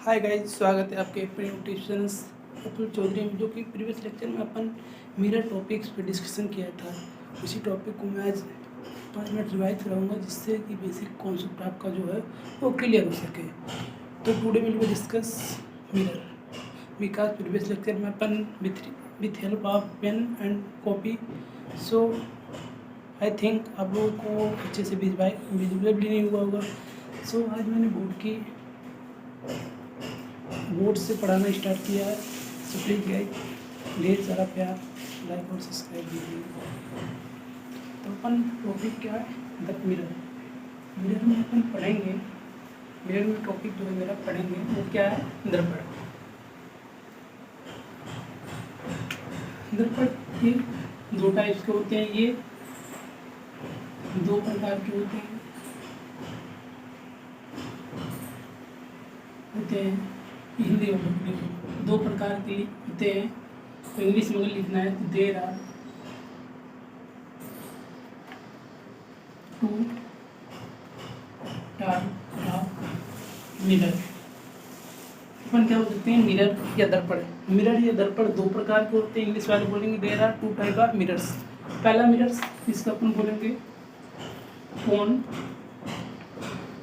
Hi guys, स्वागत है आपके अपने ट्यूशंस अतुल चौधरी में। जो कि प्रीवियस लेक्चर में अपन मिरर टॉपिक्स पे डिस्कशन किया था, उसी टॉपिक को मैं आज 5 मिनट रिवाइज कराऊंगा, जिससे कि बेसिक कॉन्सेप्ट आपका जो है वो क्लियर हो सके। तो today will be discuss mirror because previous lecture में अपन with help of pen and copy, so I think आप लोगों को अच्छे से विजिबल नहीं हुआ होगा। सो आज मैंने बोर्ड से पढ़ाना स्टार्ट किया है। सो प्लीज़ गाइस, ढेर सारा प्यार, लाइक और सब्सक्राइब कीजिए। तो अपन टॉपिक क्या है, द मिरर। मिरर में अपन पढ़ेंगे, मिरर में टॉपिक जो है मेरा पढ़ेंगे वो क्या है, दर्पण। दर्पण ये दो टाइप्स के होते हैं, ये दो प्रकार के होते हैं हिंदी और इंग्लिश दो प्रकार के होते हैं। तो इंग्लिश में अगर लिखना है तो there are two type of mirror. अपन क्या बोल सकते हैं, मिरर या दर्पण। मिरर या दर्पण दो प्रकार के होते हैं। इंग्लिश वाले बोलेंगे there are two type of mirrors. पहला मिरर्स, इसका अपन बोलेंगे कॉन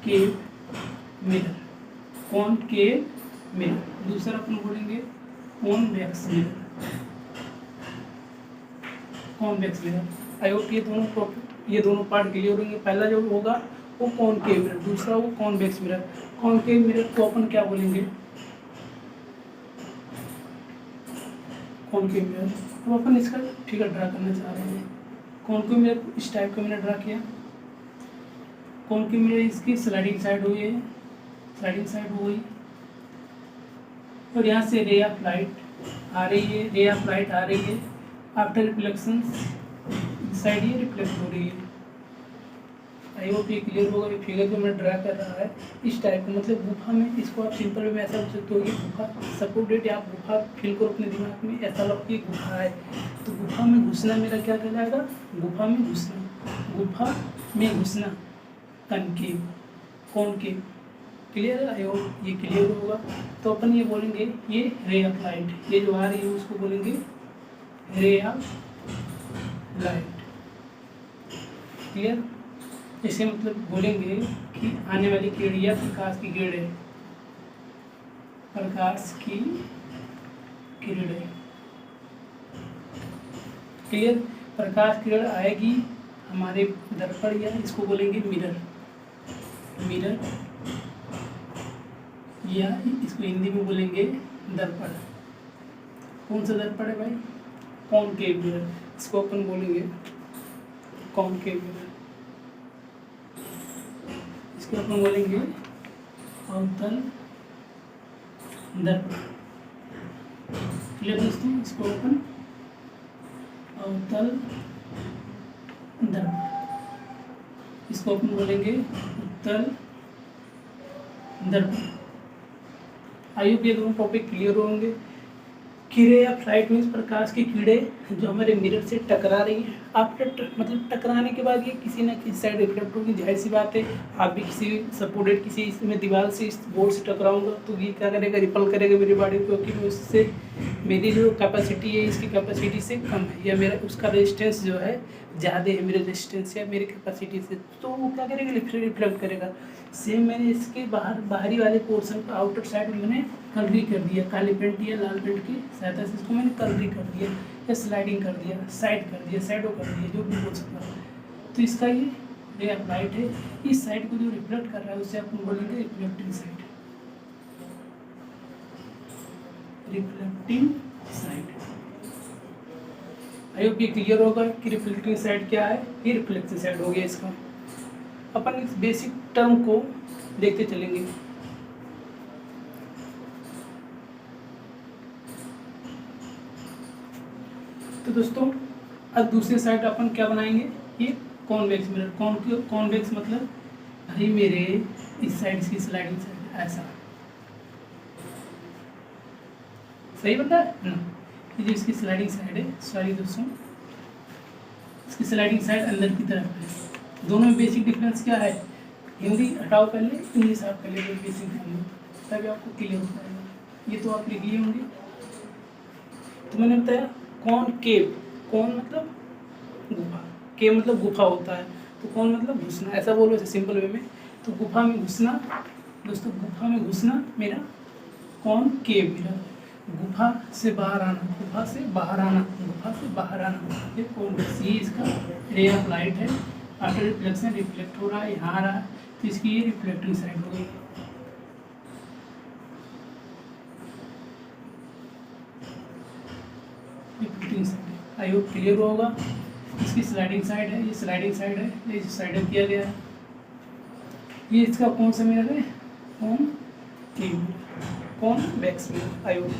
के मिरर, कॉन के मिरर। दूसरा अपन बोलेंगे convex mirror, convex mirror. I hope ये दोनों पार्ट क्लियर होंगे। पहला जो होगा वो कॉनकेव मिरर, दूसरा वो कॉन्वेक्स मिरर। कॉनकेव मिरर को अपन क्या बोलेंगे, कॉनकेव मिरर। अब अपन इसका फिगर ड्रा करना चाह रहे हैं। कॉनकेव मिरर इस टाइप का मैंने ड्रा किया। कॉनकेव मिरर इसकी स्लाइडिंग साइड हुई है, स्लाइडिंग साइड हो गई, और यहाँ से रे ऑफ लाइट आ रही है, रे ऑफ लाइट आ रही है। आफ्टर रिफ्लेक्शन साइड ये रिफ्लेक्ट हो रही है। आई होप ये क्लियर होगा। ये फिगर जो मैं ड्रा कर रहा है इस टाइप का, मतलब गुफा में, इसको आप सिंपल में ऐसा बोल सकते हो कि गुफा सपोर्टेड, आप गुफा फील करो अपने दिमाग में, ऐसा लगता है गुफा है। तो गुफा में घुसना मेरा क्या कहलाएगा, गुफा में घुसना, गुफा में घुसना, कनकेव, कॉनकेव। क्लियर है, आई होप ये क्लियर होगा। तो अपन ये बोलेंगे ये रे ऑफ लाइट, ये जो आ रही है उसको बोलेंगे रे ऑफ लाइट। क्लियर, इसे मतलब बोलेंगे कि आने वाली किरण या प्रकाश की किरण है, प्रकाश की किरण है। क्लियर, प्रकाश किरण आएगी हमारे दर्पण, या इसको बोलेंगे मिरर, मिरर, या इसको हिंदी में बोलेंगे दर्पण। कौन सा दर्पण है भाई, कॉनकेव मिरर। इसको अपन बोलेंगे कॉनकेव मिरर, इसको अपन बोलेंगे अवतल दर्पण। क्लियर दोस्तों, इसको अपन अवतल दर्पण, इसको अपन बोलेंगे उत्तल दर्पण। आई होप ये दोनों टॉपिक क्लियर होंगे। कीड़े या फ्लाइट मीन्स प्रकाश की कीड़े जो हमारे मिरर से टकरा रही है। आफ्टर मतलब टकराने के बाद ये किसी ना किसी साइड रिफ्लेक्ट होगी, जाहिर सी बात है। आप भी किसी सपोर्टेड किसी इसमें दीवार से, इस बोर्ड से टकराऊंगा तो ये क्या करेगा, रिपल करेगा मेरी बॉडी, क्योंकि मैं उससे मेरी जो कैपेसिटी है इसकी कैपेसिटी से कम है, या मेरा उसका रेजिस्टेंस जो है ज़्यादा है, मेरे रेजिस्टेंस या मेरी कैपेसिटी से, तो वो क्या करेगा, रिफ्लेक्ट करेगा। सेम मैंने इसके बाहरी वाले पोर्शन का आउटर साइड में मैंने कलरी कर दिया, काली पेंट या लाल पेंट की सहायता से इसको मैंने कलरी कर दिया, या स्लाइडिंग कर दिया, साइड कर दिया, साइडो कर दिया, जो भी बोल सकता है। तो इसका ये रे ऑफ लाइट है, इस साइड को जो रिफ्लेक्ट कर रहा है उसे अपन बोलेंगे reflecting side, reflecting side. I hope ये क्लियर होगा कि रिफ्लेक्टिंग साइड क्या है, ये रिफ्लेक्टिंग साइड हो गया इसका। अपन इस बेसिक टर्म को देखते चलेंगे। तो दोस्तों अब दूसरी साइड अपन क्या बनाएंगे, ये कॉन्वेक्स मिरर। कॉन्वेक्स मतलब भाई मेरे इस साइड की स्लाइडिंग साइड ऐसा, सही बता है ना। ये जो इसकी स्लाइडिंग साइड है, सॉरी दोस्तों, इसकी स्लाइडिंग साइड अंदर की तरफ है। दोनों में बेसिक डिफरेंस क्या है, हिंदी हटाओ पहले, इंग्लिश आप पहले बेसिक ध्यान दो। उसका भी आपको क्लियर हो जाएगा। ये तो आप लिख लिए होंगे। तो मैंने बताया कॉनकेव, कौन मतलब गुफा, केव मतलब गुफा होता है, तो कौन मतलब घुसना, ऐसा बोलो सिंपल वे में। तो गुफा में घुसना दोस्तों, गुफा में घुसना मेरा कॉनकेव, मेरा गुफा से बाहर आना, गुफा से बाहर आना, गुफा से बाहर आना, ये कॉन्वेक्स, ये इसका रे ऑफ लाइट है। आफ्टर रिफ्लेक्शन रिफ्लेक्ट हो रहा है, यहाँ आ रहा है, तो इसकी ये रिफ्लेक्टिंग साइड हो गई। Reflecting side, I hope clear होगा। इसकी स्लाइडिंग साइड है, ये स्लाइडिंग साइड है, ये साइड किया गया है। ये इसका कौन सा मिरर है, कॉन्वेक्स मिरर। I hope.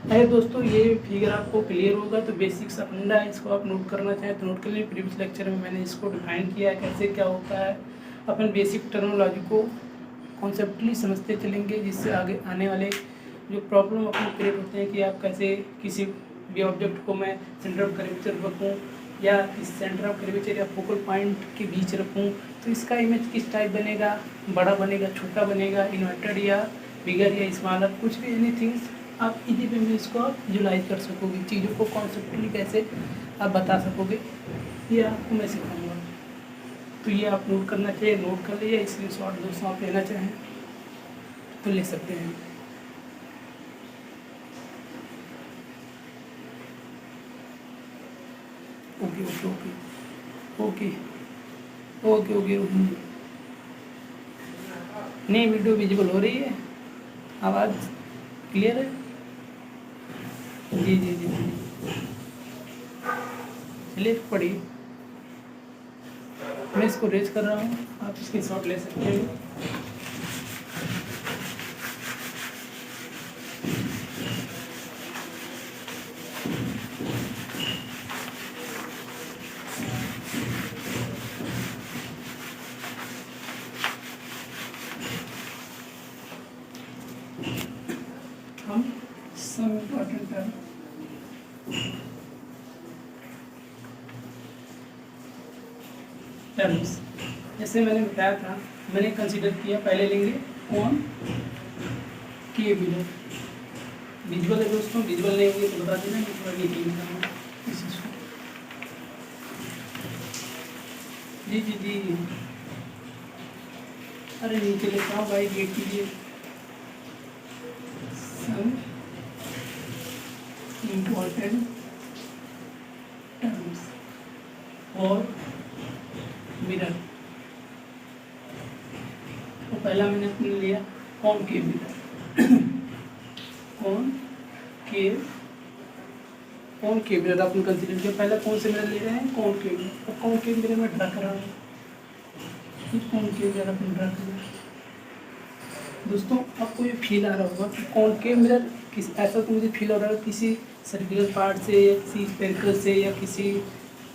अरे दोस्तों ये फिगर आपको क्लियर होगा, तो बेसिक सा फंडा है, इसको आप नोट करना चाहें तो नोट कर लें। प्रीवियस लेक्चर में मैंने इसको डिफाइन किया है कैसे क्या होता है। अपन बेसिक टर्मिनोलॉजी को कॉन्सेप्टली समझते चलेंगे, जिससे आगे आने वाले जो प्रॉब्लम अपन क्रिएट होते हैं कि आप कैसे किसी भी ऑब्जेक्ट को मैं सेंटर ऑफ कर्वेचर रखूँ, या इस सेंटर ऑफ कर्वेचर या फोकल पॉइंट के बीच रखूँ, तो इसका इमेज किस टाइप बनेगा, बड़ा बनेगा, छोटा बनेगा, इन्वर्टेड या बिगर या स्मॉलर, कुछ भी एनीथिंग आप इजी वे में इसको आप विजुलाइज कर सकोगे, चीज़ों को कॉन्सेप्टली कैसे आप बता सकोगे, ये आपको मैं सिखाऊंगा। तो ये आप नोट करना चाहिए, नोट कर लीजिए। स्क्रीनशॉट दोस्तों आप लेना चाहें तो ले सकते हैं। Okay okay okay okay okay okay नहीं, वीडियो विजिबल हो रही है, आवाज़ क्लियर है? जी जी जी जी, चलिए पढ़िए। मैं इसको रेज कर रहा हूँ, आप इसकी शॉट ले सकते हैं। हम सम इम्पॉर्टेंट टर्म टर्म्स, जैसे मैंने बताया था, मैंने कंसीडर किया, पहले लेंगे कौन के बिलो विजुअल है दोस्तों, विजुअल नहीं होगी तो बता देना, कि थोड़ा नीचे निकालना इस चीज़ को। जी जी जी, अरे नीचे लेता हूँ भाई, गेट कीजिए। सम इम्पॉर्टेंट टर्म्स और मिरर। तो पहला मैंने अपने लिया कॉनकेव मिरर। कॉनकेव मिरर आपने कंसीडर किया। पहला कौन से मिरर ले रहे हैं, कॉनकेव मिरर। तो कॉनकेव मिरर में ड्रा कर रहा हूँ, कॉनकेव मिरर अपन ड्रा कर रहे हैं। दोस्तों आपको ये फील आ रहा होगा कि कॉनकेव मिरर किस, ऐसा तो मुझे फील हो रहा है किसी सर्कुलर पार्ट से या किसी स्फेरिकल से या किसी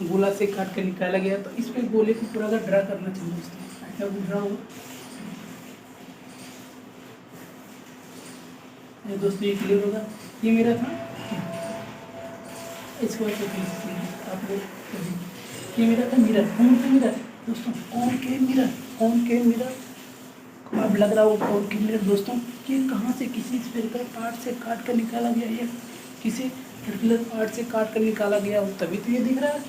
गोला से काट कर निकाला गया, तो इस पे गोले को पूरा का ड्रा करना चाहिए दोस्तों। ऐसा कुछ ड्रा होगा दोस्तों, ये क्लियर होगा। ये मेरा था, इसको आप लोग, ये मेरा था मिरर, कौन सा मिरर दोस्तों, कॉनकेव मिरर। कॉनकेव मिरर अब लग रहा हो कॉनकेव मिरर दोस्तों, ये कहाँ से किसी स्फेरिकल पार्ट से काट कर निकाला गया या किसी सर्कुलर पार्ट से काट कर निकाला गया हो, तभी तो ये दिख रहा है।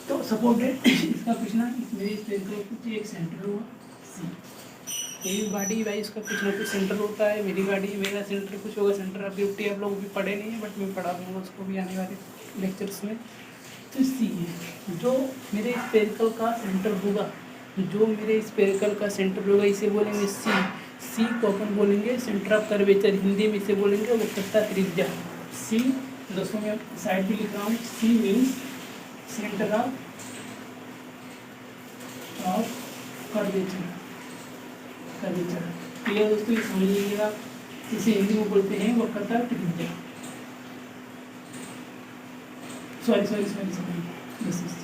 तो सपोर्टेड इसका कुछ ना, मेरे स्फेरिकल कुछ एक सेंटर हुआ सी, मेरी बॉडी भाई इसका कुछ ना कुछ सेंटर होता है, मेरी बॉडी मेरा सेंटर कुछ होगा, सेंटर ऑफ ग्रेविटी आप लोग भी पढ़े नहीं है, बट मैं पढ़ा दूँगा उसको भी आने वाले लेक्चर्स में। तो सी है जो मेरे स्फेरिकल का सेंटर होगा, जो मेरे स्फेरिकल का सेंटर होगा, इसे बोलेंगे सी। सी को अपन बोलेंगे सेंटर ऑफ कर्वेचर, हिंदी में इसे बोलेंगे वक्रता त्रिज्या। सी दोस्तों मैं साइड भी लिख रहा हूँ, C means centre of curvature. Clear दोस्तों, ये समझ लीजिएगा, इसे हिंदी में बोलते हैं वक्रता त्रिज्या। सॉरी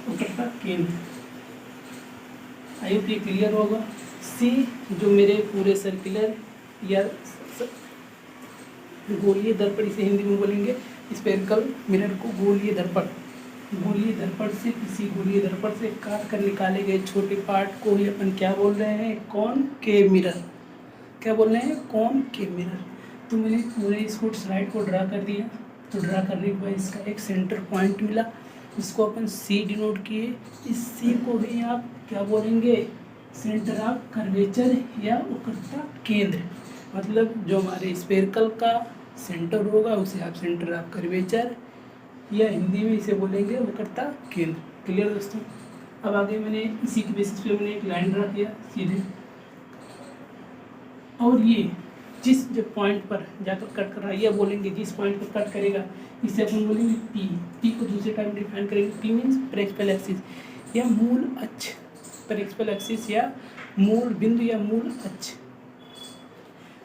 वक्रता केंद्र। आई होप ये क्लियर होगा। सी जो मेरे पूरे सर्कुलर या गोलीय दर्पण, इसे हिंदी में बोलेंगे स्फेरिकल मिरर को गोलीय दर्पण। गोलीय दर्पण से, किसी गोलीय दर्पण से काट कर निकाले गए छोटे पार्ट को ही अपन क्या बोल रहे हैं, कॉनकेव मिरर। क्या बोल रहे हैं, कॉनकेव मिरर। तो मैंने पूरे इसको स्लाइड को ड्रा कर दिया। तो ड्रा करने के बाद इसका एक सेंटर पॉइंट मिला, इसको अपन सी डिनोट किए। इस सी को ही आप क्या बोलेंगे, सेंटर ऑफ कर्वेचर या वक्रता केंद्र। मतलब जो हमारे स्फेरिकल का सेंटर होगा उसे आप सेंटर ऑफ कर्वेचर या हिंदी में इसे बोलेंगे वक्रता केंद्र। क्लियर दोस्तों। अब आगे मैंने इसी के बेसिस पे मैंने एक लाइन ड्रा किया सीधे, और ये जिस जो पॉइंट पर जाकर कट कर रहा है, ये बोलेंगे जिस पॉइंट पर कट करेगा इसे अपन बोलेंगे पी। पी को दूसरे टाइम डिफाइन करेंगे, पी मीन्स प्रिंसिपल एक्सिस या मूल अक्ष, प्रिंसिपल एक्सिस या मूल बिंदु या मूल अक्ष।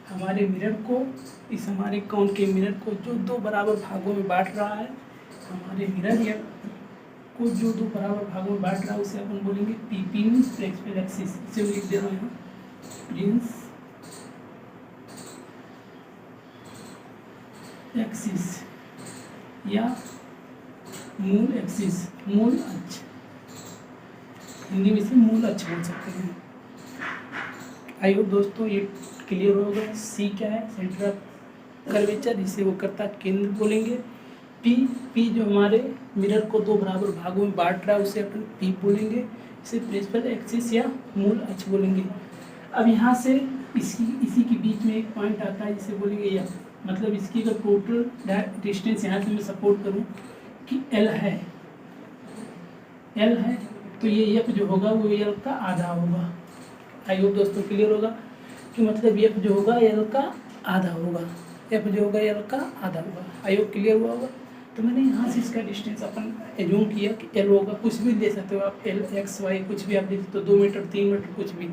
हमारे मिरर को, इस हमारे कॉनकेव मिरर को जो दो बराबर भागों में बांट रहा है, हमारे मिरर या को जो दो बराबर भागों में बांट रहा है उसे अपन बोलेंगे P. P means principal axis, इसे लिख दे रहा हूँ प्रिंस एक्सिस या मूल एक्सिस, मूल अक्ष, हिंदी में इसे मूल अक्ष बोल सकते हैं। आई होप दोस्तों ये क्लियर होगा। सी क्या है, सेंटर ऑफ कर्वेचर, इसे वो करता केंद्र बोलेंगे। पी, पी जो हमारे मिरर को दो बराबर भागों में बांट रहा है उसे अपन पी बोलेंगे, इसे प्रिंसिपल एक्सिस या मूल अक्ष बोलेंगे। अब यहाँ से इसी के बीच में एक पॉइंट आता है जिसे बोलेंगे एफ। मतलब इसकी अगर टोटल डिस्टेंस यहाँ से मैं सपोर्ट करूँ कि एल है, एल है, तो ये एफ जो होगा वो एल का आधा होगा। आई होप दोस्तों क्लियर होगा कि मतलब एफ जो होगा एल का आधा होगा, एफ जो होगा एल का आधा होगा। आई होप क्लियर हुआ होगा। तो मैंने यहाँ से इसका डिस्टेंस अपन एज्यूम किया कि एल होगा, कुछ भी ले सकते हो आप, एल एक्स वाई कुछ भी आप ले सकते हो, 2 मीटर 3 मीटर कुछ भी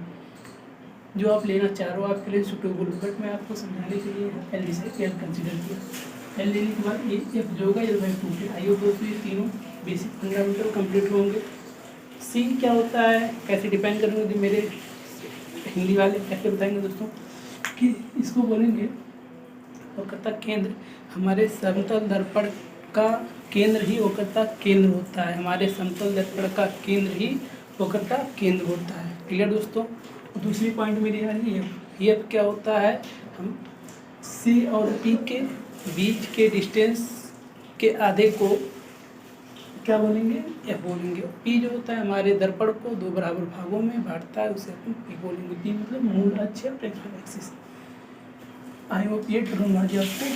जो आप लेना चाह रहे हो आपके लिए सुटेबल। बट मैं आपको समझाने के लिए एल से एल कंसिडर किया। एल लेने के बाद ये एफ जो होगा एल बाई 2 के। आई होप दोस्तों ये तीनों बेसिक फंडामेंटल कंप्लीट होंगे। सी क्या होता है, कैसे डिपेंड करेंगे, जो मेरे हिंदी वाले कैसे बताएंगे दोस्तों कि इसको बोलेंगे वक्रता केंद्र। हमारे समतल दर्पण का केंद्र ही वक्रता केंद्र होता है, हमारे समतल दर्पण का केंद्र ही वक्रता केंद्र होता है। क्लियर दोस्तों। दूसरी पॉइंट मेरी आ रही है एफ क्या होता है, हम सी और पी के बीच के डिस्टेंस के आधे को क्या बोलेंगे, एफ बोलेंगे। पी जो होता है हमारे दर्पण को दो बराबर भागों में बांटता है उसे अपन पी बोलेंगे। पी मतलब मूल अक्ष या प्रिंसिपल एक्सिस। आई होप ये टर्मिनोलॉजी आपको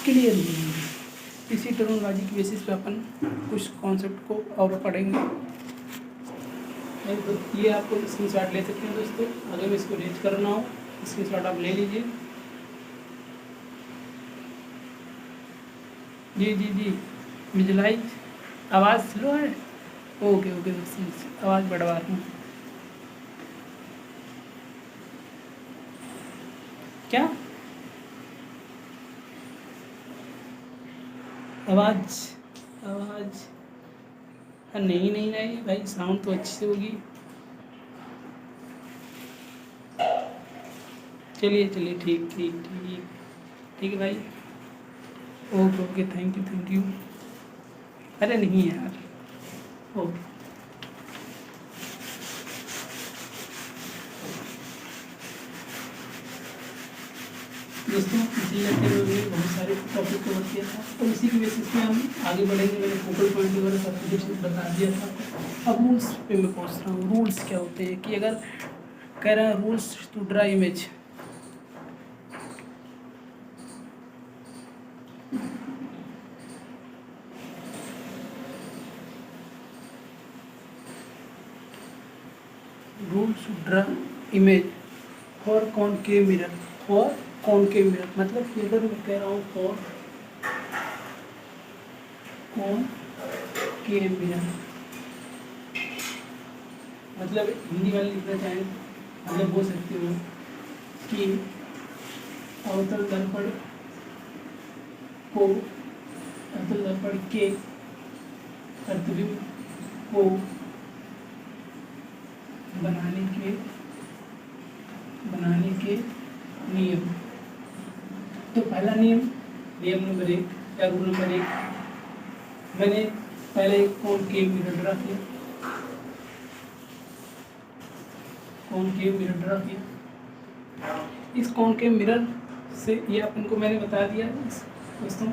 क्लियर होगी। इसी टर्मिनोलॉजी की बेसिस पे अपन कुछ कॉन्सेप्ट को और पढ़ेंगे। तो ये आपको स्क्रीनशॉट ले सकते हैं दोस्तों, अगर मैं इसको रीच करना हो स्क्रीनशॉट आप ले लीजिए। जी जी जी विजुलाइज, आवाज़ स्लो है, ओके ओके दोस्तों आवाज़ बढ़वा रहा हूँ। क्या आवाज़, आवाज़ नहीं नहीं नहीं भाई, साउंड तो अच्छी से होगी। चलिए चलिए ठीक ठीक ठीक ठीक है भाई, okay okay thank you thank you. अरे नहीं यार, ओके दोस्तों इसी लेक्चर में मैंने बहुत सारे टॉपिक कवर किया था, तो इसी की बेसिस पे हम आगे बढ़ेंगे। मैंने फोकल पॉइंट वगैरह सब कुछ बता दिया था। अब रूल्स पे मैं पूछ रहा हूँ, रूल्स क्या होते हैं कि अगर कह रहा है rules to draw image, rules to draw image for concave mirror, for concave mirror मतलब कि अगर मैं कह रहा हूँ फॉर कॉनकेव मिरर, मतलब हिंदी वाले लिखना चाहें मतलब बोल सकते हो कि अवतल दर्पण को, अवतल दर्पण के प्रतिबिंब को बनाने के नियम। तो पहला नियम, नियम नंबर 1 या रूल नंबर 1, मैंने पहले एक कॉनकेव मिरर ड्रा किया, कॉनकेव मिरर ड्रा किया। इस कॉनकेव मिरर से ये अपन को मैंने बता दिया दोस्तों,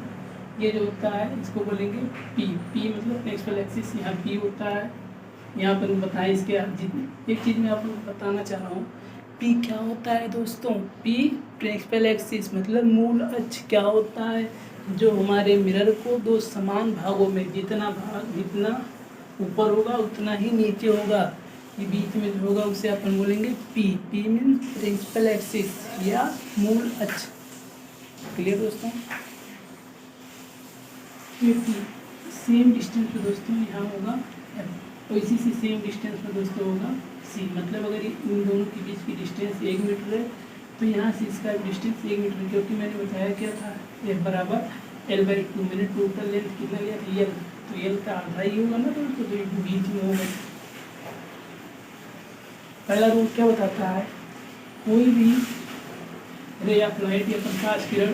ये जो होता है इसको बोलेंगे पी। पी मतलब प्रिंसिपल एक्सिस, यहाँ पी होता है। यहाँ पर बताएं इसके एक चीज़ मैं आपको बताना चाह रहा हूँ, पी क्या होता है दोस्तों। पी प्रिंसिपल एक्सिस मतलब मूल अक्ष क्या होता है, जो हमारे मिरर को दो समान भागों में जितना ऊपर होगा उतना ही नीचे होगा, ये बीच में जो होगा उसे अपन बोलेंगे P. P mean principal axis या मूल अक्ष। क्लियर दोस्तों। ये पी सेम डिस्टेंस पे दोस्तों यहाँ होगा तो इसी से सेम डिस्टेंस पे दोस्तों होगा सी। मतलब अगर इन दोनों के बीच की डिस्टेंस 1 मीटर है तो यहाँ से इसका डिस्टेंस 1 मीटर, क्योंकि मैंने बताया क्या था F बराबर L/2 मैंने टोटल लेंथ कितना लिया था L, तो L का आधा ही होगा ना दोस्तों, तो एक बीच में होगा। पहला रूल क्या बताता है, कोई भी रे ऑफ लाइट या प्रकाश किरण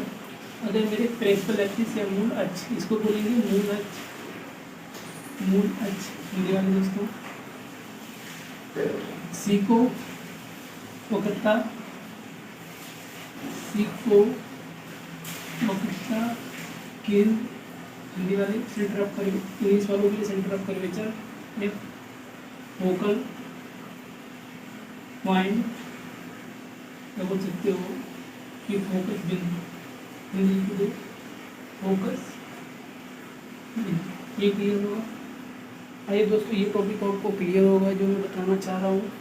अगर मेरे प्रिंसिपल एक्सिस या मूल अक्ष, इसको बोलेंगे मूल अक्ष। मूल अक्ष हिंदी वाले दोस्तों, सी को वक्रता, सी को वक्रता केंद्र, हिंदी वाले सेंटर ऑफ कर्वेचर, इंग्लिश वालों के लिए सेंटर ऑफ कर्वेचर, या फोकल पॉइंट क्या बोल सकते हो कि फोकस बिंदु, हिंदी के लिए फोकस बिंदु। ये क्लियर होगा। आइए दोस्तों, ये टॉपिक आपको क्लियर होगा जो मैं बताना चाह रहा हूँ।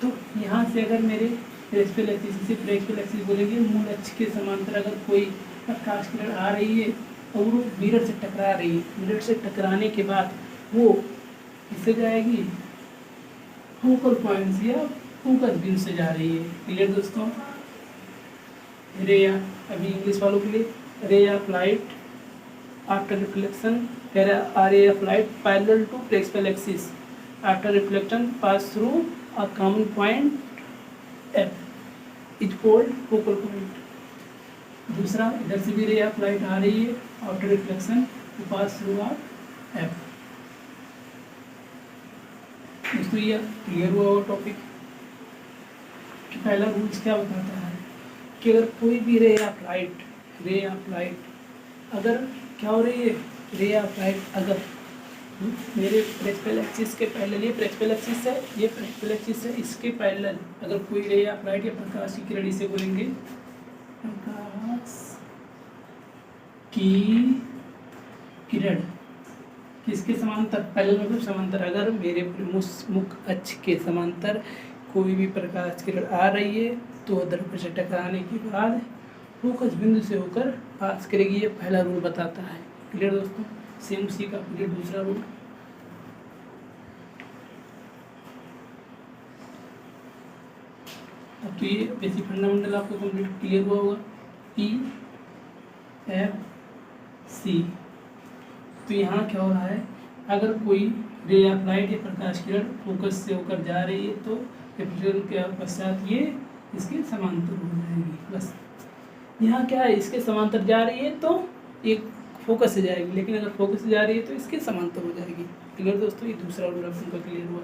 तो यहाँ से अगर मेरे प्रिंसिपल एक्सिस, इसे प्रिंसिपल एक्सिस बोलेंगे, मूल अक्ष के समांतर अगर कोई प्रकाश किरण आ रही है और वो मिरर से टकरा रही है, मिरर से टकराने के बाद वो किससे जाएगी, फोकल पॉइंट से या फोकस बिंदु से जा रही है। क्लियर दोस्तों। रे या अभी इंग्लिश वालों के लिए रे ऑफ लाइट आफ्टर रिफ्लेक्शन, कह रहा है ray of light parallel to principal axis after reflection pass through a common point F is called focal point. दूसरा, इधर से भी रे ऑफ लाइट आ रही है after reflection to pass through F। दोस्तों ये क्लियर हुआ वो टॉपिक कि पहला रूल्स क्या बताता है कि अगर कोई भी रे ऑफ लाइट अगर क्या हो रही है, रे ऑफ लाइट अगर मेरे प्रिंसिपल एक्सिस के पैरेलल, ये प्रिंसिपल एक्सिस है, ये प्रिंसिपल एक्सिस है, इसके पैरेलल अगर कोई रे ऑफ लाइट या प्रकाश की किरण, इसे बोलेंगे प्रकाश की किरण, किसके समांतर, पैरेलल मतलब समांतर, अगर मेरे मुख अक्ष के समांतर कोई भी प्रकाश किरण आ रही है तो दर्पण से टकराने के बाद फोकस बिंदु से होकर पास करेगी। ये पहला रूल बताता है। क्लियर दोस्तों। सेम उसी का क्लियर दूसरा रूल। अब तो ये बेसिक फंडामेंटल आपको कंप्लीट क्लियर हुआ होगा। P F C, तो यहाँ क्या हो रहा है, अगर कोई रे ऑफ लाइट या प्रकाश किरण फोकस से होकर जा रही है तो रिफ्लेक्शन के पश्चात ये इसके समांतर हो जाएगी। बस यहाँ क्या है, इसके समांतर जा रही है तो एक फोकस से जाएगी, लेकिन अगर फोकस से जा रही है तो इसके समांतर हो जाएगी। क्लियर दोस्तों। ये दूसरा रूल आपका क्लियर हुआ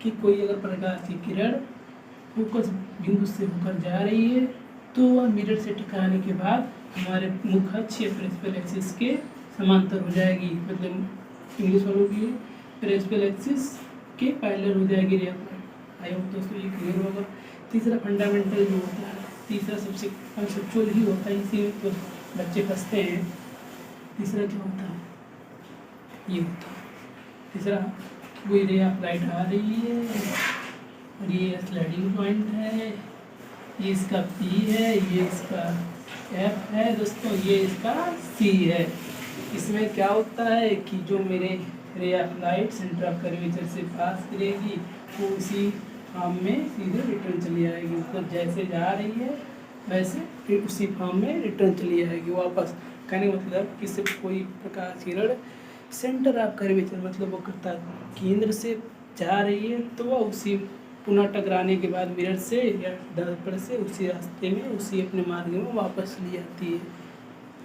कि कोई अगर प्रकाश की किरण फोकस बिंदु से होकर जा रही है तो वह मिरर से टकराने के बाद हमारे मुख अक्ष या प्रिंसिपल एक्सिस के समांतर हो जाएगी। मतलब इंग्लिश वालों की प्रिंसिपल एक्सिस के पैरेलल हो जाएगी रे ऑफ लाइट। आई होप दोस्तों ये क्लियर होगा। तीसरा फंडामेंटल जो होता है, तीसरा सबसे कंसेप्चुअल ही होता है, इसी में तो बच्चे फंसते हैं। तीसरा क्या होता है, ये होता है तीसरा, कोई रे ऑफ लाइट आ रही है और ये स्लाइडिंग पॉइंट है, ये इसका P है, ये इसका F है दोस्तों, ये इसका C है। इसमें क्या होता है कि जो मेरे रे of light centre of curvature से पास करेगी वो उसी फॉर्म में सीधे रिटर्न चली आएगी। मतलब जैसे जा रही है वैसे फिर उसी फॉर्म में रिटर्न चली आएगी वापस। कहने का मतलब कि सिर्फ कोई प्रकाश किरण सेंटर ऑफ कर्वेचर मतलब वक्रता केंद्र से जा रही है तो वह उसी पुनः टकराने के बाद मिरर से या दर्पण से उसी रास्ते में उसी अपने मार्ग में वापस ली आती है।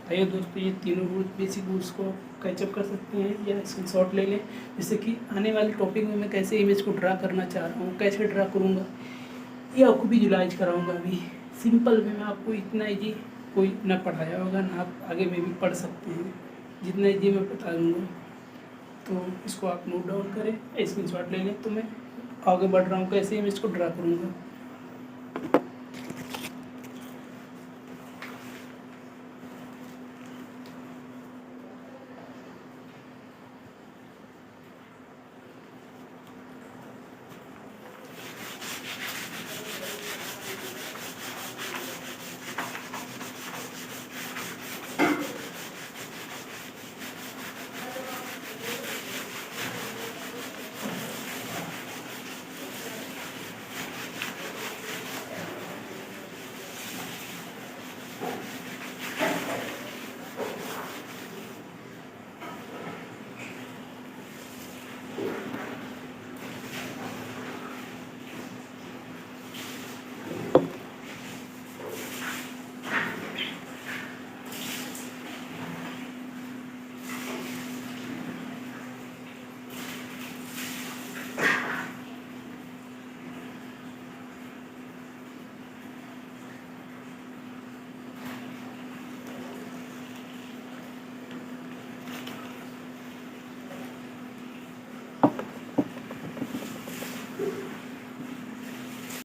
आइए दोस्तों, ये तीनों रूल्स, बेसिक रूल्स को कैचअप कर सकते हैं या स्क्रीनशॉट ले लें, जैसे कि आने वाले टॉपिक में मैं कैसे इमेज को ड्रा करना चाह रहा हूँ, कैसे ड्रा करूँगा, ये आपको विजुलाइज कराऊँगा अभी सिंपल वे में आपको इतना ईजी कोई ना पढ़ाया होगा ना आप आगे में भी पढ़ सकते हैं, जितना ईजी मैं बता दूँगा। तो इसको आप नोट डाउन करें, स्क्रीनशॉट ले लें। तो मैं आगे बढ़ रहा हूँ कैसे मैं इसको ड्रा करूँगा।